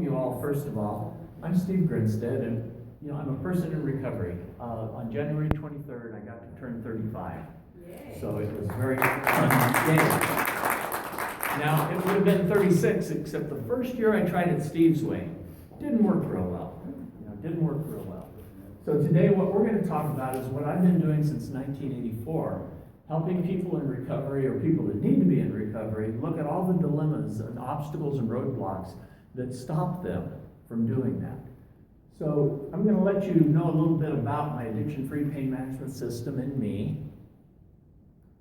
welcome you all, first of all. I'm Steve Grinstead, and I'm a person in recovery. On January 23rd, I got to turn 35. Yay. So it was very fun day. Now, it would have been 36, except the first year I tried it Steve's way. Didn't work real well. Didn't work real well. So today, what we're going to talk about is what I've been doing since 1984, helping people in recovery or people that need to be in recovery look at all the dilemmas and obstacles and roadblocks that stop them from doing that. So I'm going to let you know a little bit about my addiction-free pain management system and me.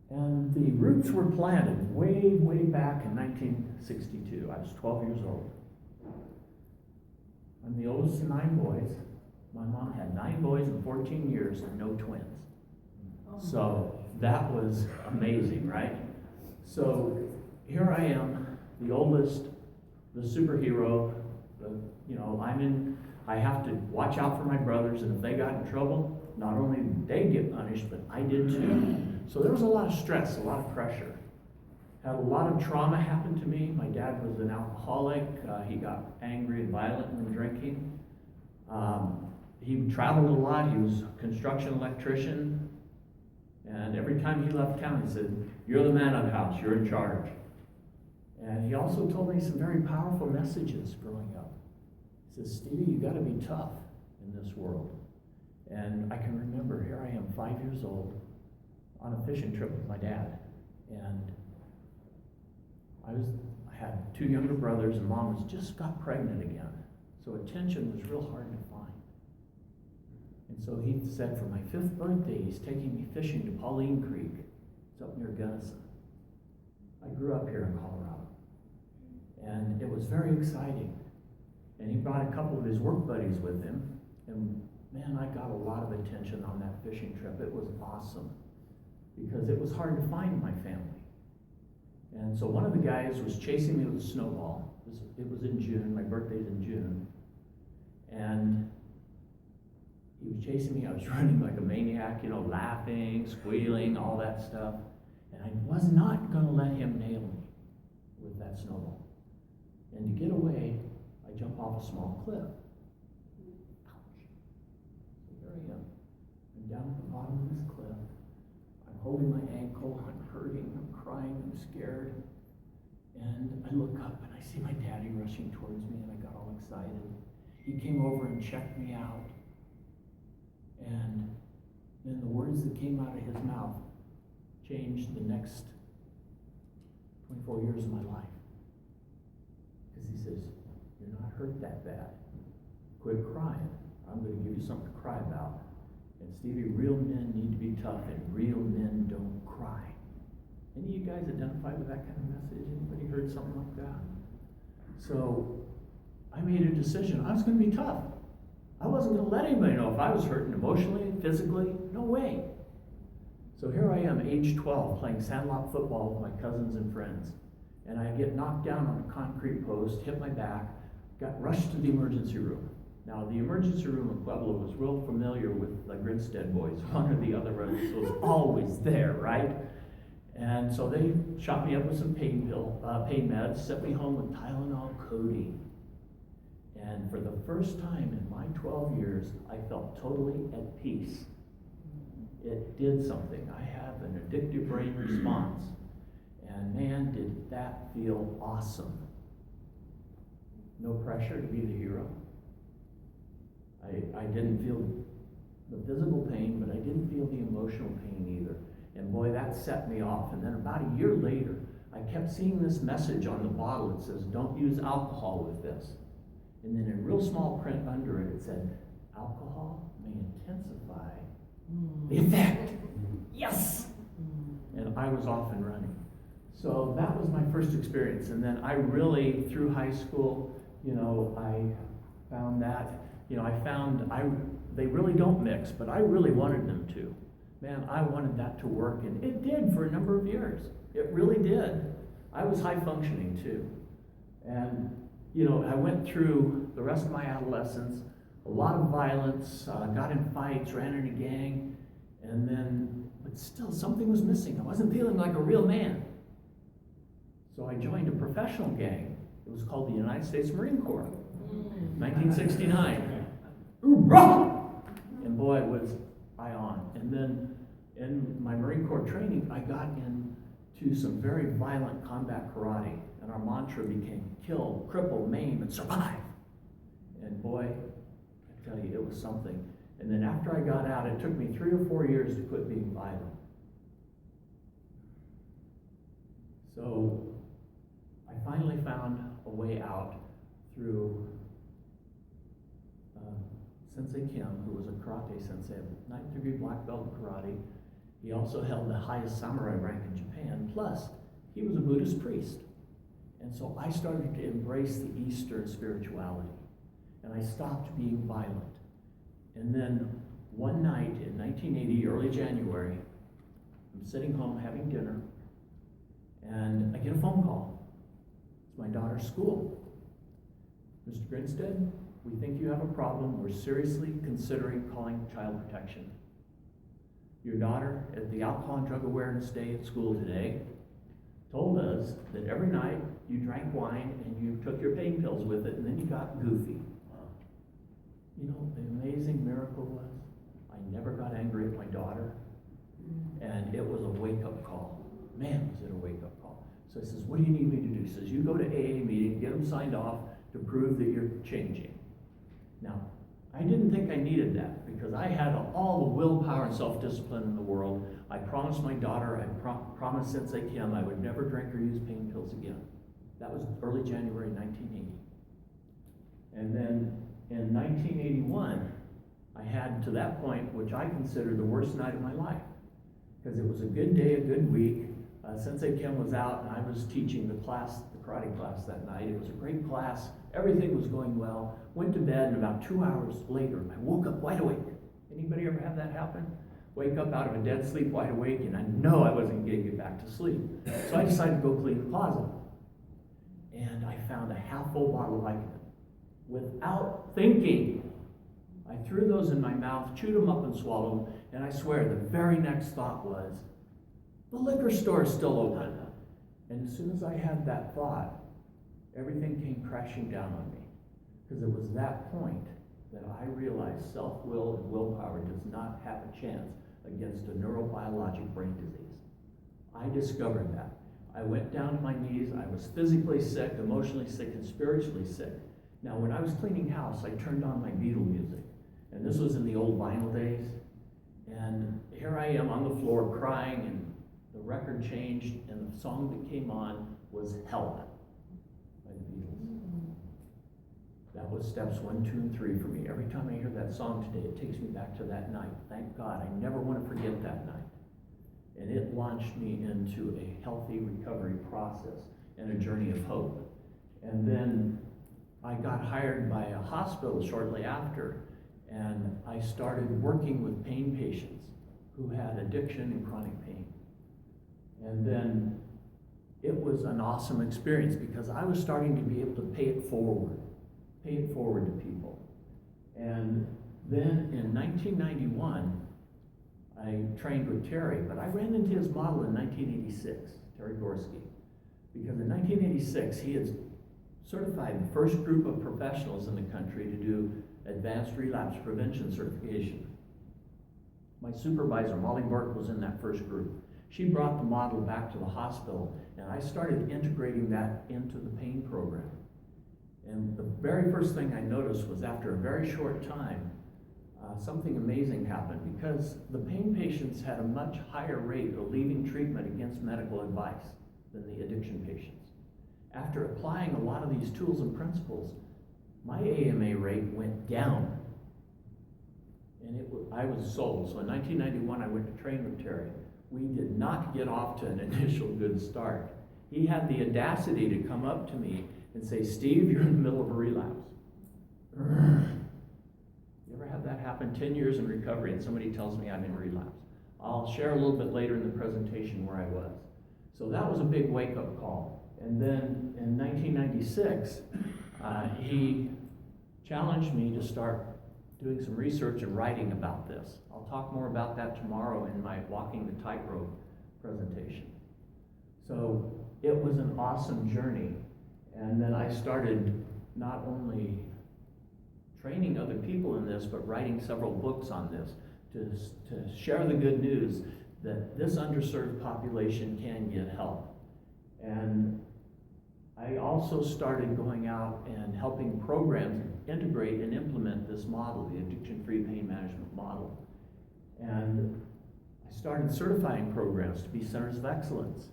And the roots were planted way, way back in 1962. I was 12 years old. I'm the oldest of 9 boys. My mom had 9 boys in 14 years and no twins. So that was amazing, right? So here I am, the oldest, the superhero. I have to watch out for my brothers, and if they got in trouble, not only did they get punished, but I did too. So there was a lot of stress, a lot of pressure. Had a lot of trauma happen to me. My dad was an alcoholic. He got angry and violent when drinking. He traveled a lot. He was a construction electrician. And every time he left town, he said, "You're the man of the house. You're in charge." And he also told me some very powerful messages growing up. He says, "Stevie, you got to be tough in this world." And I can remember, here I am, 5 years old, on a fishing trip with my dad. And I had 2 younger brothers, and Mom was just got pregnant again. So attention was real hard to find. And so he said, for my 5th birthday, he's taking me fishing to Pauline Creek. It's up near Gunnison. I grew up here in Colorado. And it was very exciting. And he brought a couple of his work buddies with him. And man, I got a lot of attention on that fishing trip. It was awesome. Because it was hard to find my family. And so one of the guys was chasing me with a snowball. It was in June. My birthday's in June. And he was chasing me. I was running like a maniac, laughing, squealing, all that stuff. And I was not going to let him nail me with that snowball. And to get away, I jump off a small cliff. Ouch. So here I am. I'm down at the bottom of this cliff. I'm holding my ankle. I'm hurting. I'm crying. I'm scared. And I look up and I see my daddy rushing towards me, and I got all excited. He came over and checked me out. And then the words that came out of his mouth changed the next 24 years of my life. Because he says, "You're not hurt that bad. Quit crying. I'm going to give you something to cry about. And Stevie, real men need to be tough, and real men don't cry." Any of you guys identify with that kind of message? Anybody heard something like that? So I made a decision. I was going to be tough. I wasn't going to let anybody know if I was hurting emotionally, physically. No way. So here I am, age 12, playing sandlot football with my cousins and friends. And I get knocked down on a concrete post, hit my back, got rushed to the emergency room. Now, the emergency room in Pueblo was real familiar with the Grinstead boys. One or the other was always there, right? And so they shot me up with some pain meds, sent me home with Tylenol codeine. And for the first time in my 12 years, I felt totally at peace. It did something. I have an addictive brain response. And man, did that feel awesome. No pressure to be the hero. I didn't feel the physical pain, but I didn't feel the emotional pain either. And boy, that set me off. And then about a year later, I kept seeing this message on the bottle. It says, "Don't use alcohol with this." And then in real small print under it, it said, "Alcohol may intensify the effect." Yes! And I was off and running. So that was my first experience. And then I really, through high school, I found that, they really don't mix, but I really wanted them to. Man, I wanted that to work, and it did for a number of years. It really did. I was high functioning too. And I went through the rest of my adolescence, a lot of violence, got in fights, ran in a gang, but still something was missing. I wasn't feeling like a real man. So I joined a professional gang. It was called the United States Marine Corps. 1969. Hoorah! And boy, was I on. And then in my Marine Corps training, I got into some very violent combat karate. And our mantra became kill, cripple, maim, and survive. And boy, I tell you, it was something. And then after I got out, it took me 3 or 4 years to quit being violent. So I finally found a way out through Sensei Kim, who was a karate sensei, 9th degree black belt in karate. He also held the highest samurai rank in Japan, plus he was a Buddhist priest. And so I started to embrace the Eastern spirituality, and I stopped being violent. And then one night in 1980, early January, I'm sitting home having dinner, and I get a phone call. It's my daughter's school. Mr. Grinstead, we think you have a problem. We're seriously considering calling child protection. Your daughter, at the Alcohol and Drug Awareness Day at school today, told us that every night you drank wine and you took your pain pills with it, and then you got goofy. You know, the amazing miracle was I never got angry at my daughter, and it was a wake-up call. Man, was it a wake-up call. So he says, what do you need me to do? He says, you go to AA meeting, get them signed off to prove that you're changing. Now, I didn't think I needed that because I had all the willpower and self-discipline in the world. I promised my daughter, I promised Sensei Kim I would never drink or use pain pills again. That was early January 1980. And then in 1981, I had to that point, which I consider the worst night of my life, because it was a good day, a good week. Sensei Kim was out and I was teaching the class, the karate class that night. It was a great class. Everything was going well. Went to bed, and about 2 hours later, I woke up wide awake. Anybody ever have that happen? Wake up out of a dead sleep wide awake, and I know I wasn't going to get back to sleep. So I decided to go clean the closet. And I found a half-full bottle of Vicodin. Without thinking, I threw those in my mouth, chewed them up and swallowed them, and I swear the very next thought was, the liquor store is still open. And as soon as I had that thought, everything came crashing down on me. Because it was that point that I realized self-will and willpower does not have a chance against a neurobiologic brain disease. I discovered that. I went down to my knees. I was physically sick, emotionally sick, and spiritually sick. Now, when I was cleaning house, I turned on my Beatle music. And this was in the old vinyl days. And here I am on the floor crying, and the record changed, and the song that came on was Help by the Beatles. That was steps 1, 2, and 3 for me. Every time I hear that song today, it takes me back to that night. Thank God, I never want to forget that night. And it launched me into a healthy recovery process and a journey of hope. And then I got hired by a hospital shortly after, and I started working with pain patients who had addiction and chronic pain. And then it was an awesome experience because I was starting to be able to pay it forward to people. And then in 1991, I trained with Terry, but I ran into his model in 1986, Terry Gorski, because in 1986, he had certified the first group of professionals in the country to do advanced relapse prevention certification. My supervisor, Molly Burke, was in that first group. She brought the model back to the hospital, and I started integrating that into the pain program. And the very first thing I noticed was after a very short time, something amazing happened because the pain patients had a much higher rate of leaving treatment against medical advice than the addiction patients. After applying a lot of these tools and principles, my AMA rate went down. And I was sold. So in 1991, I went to train with Terry. We did not get off to an initial good start. He had the audacity to come up to me and say, Steve, you're in the middle of a relapse. You ever have that happen? 10 years in recovery and somebody tells me I'm in relapse. I'll share a little bit later in the presentation where I was. So that was a big wake-up call. And then in 1996, he challenged me to start doing some research and writing about this. I'll talk more about that tomorrow in my Walking the Tightrope presentation. So it was an awesome journey. And then I started not only training other people in this, but writing several books on this to share the good news that this underserved population can get help. And I also started going out and helping programs integrate and implement this model, the addiction-free pain management model. And I started certifying programs to be centers of excellence.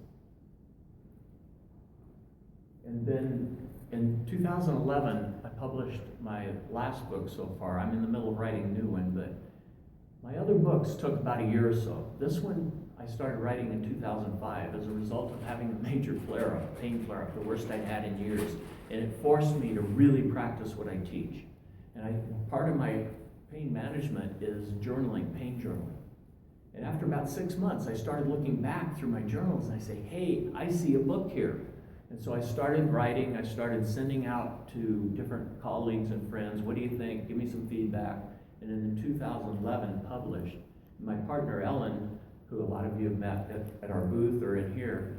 And then in 2011, I published my last book so far. I'm in the middle of writing a new one, but my other books took about a year or so. This one I started writing in 2005 as a result of having a major flare-up, pain flare-up, the worst I'd had in years. And it forced me to really practice what I teach. And part of my pain management is journaling, pain journaling. And after about 6 months, I started looking back through my journals and I say, hey, I see a book here. And so I started writing, I started sending out to different colleagues and friends, what do you think? Give me some feedback. And in 2011, published. My partner, Ellen, who a lot of you have met at our booth or in here,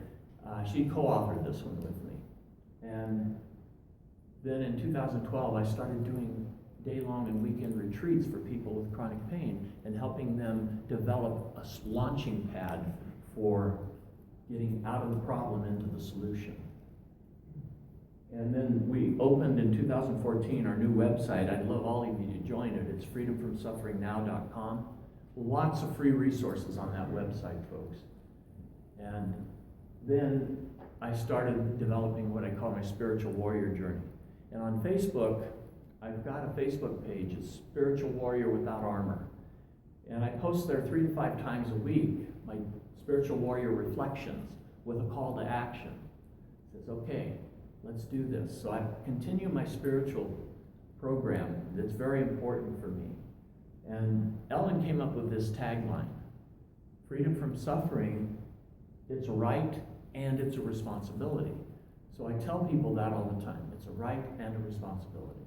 she co-authored this one with me. And then in 2012, I started doing day-long and weekend retreats for people with chronic pain and helping them develop a launching pad for getting out of the problem into the solution. And then we opened in 2014 our new website. I'd love all of you to join it. It's freedomfromsufferingnow.com. Lots of free resources on that website, folks. And then I started developing what I call my spiritual warrior journey. And on Facebook, I've got a Facebook page. It's Spiritual Warrior Without Armor. And I post there 3 to 5 times a week, my spiritual warrior reflections with a call to action. It says, okay, let's do this. So I continue my spiritual program that's very important for me. And Ellen came up with this tagline, freedom from suffering, it's a right and it's a responsibility. So I tell people that all the time. It's a right and a responsibility.